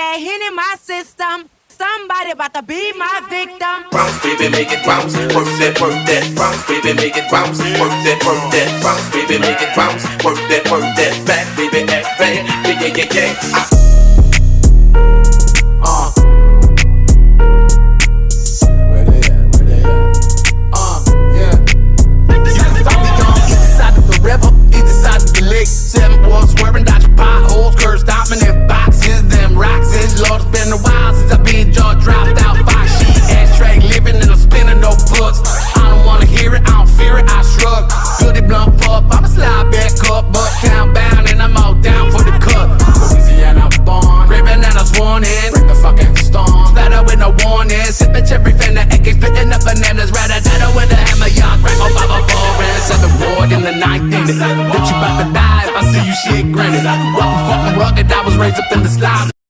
that Hen in my system. Somebody about to be my victim. Bounce, baby, make it bounce. Work that, work that. Bounce, baby, make it bounce. Work that, work that. Bounce, baby, make it bounce. Work that, work that. Back, baby, act bang. Yeah, yeah, yeah, yeah. Where they at? Where they at? Yeah. You can find me on either side of the river, either side of the lake. 7 boys swerving, dodging potholes, curves stopping in boxes. Them rocks is Lord, it's been a while since I've been jaw dropped out. 5-sheet ashtray, living in a spinning no books. I don't wanna hear it, I don't fear it, I shrug. Goody blunt pup, I'ma slide back up, but town bound and I'm all down for the cut. Louisiana born, red bananas wanted, bring the fucking storm. Splatter with no warning, sipping cherry fender, AK spitting up bananas, rat-a-tat-a with a hammer, y'all crack on 504 and 7 ward in the 9th inning. Bitch, you bout to die if I see you shit grinning. Rough and fucking rugged, I was raised up in the slide.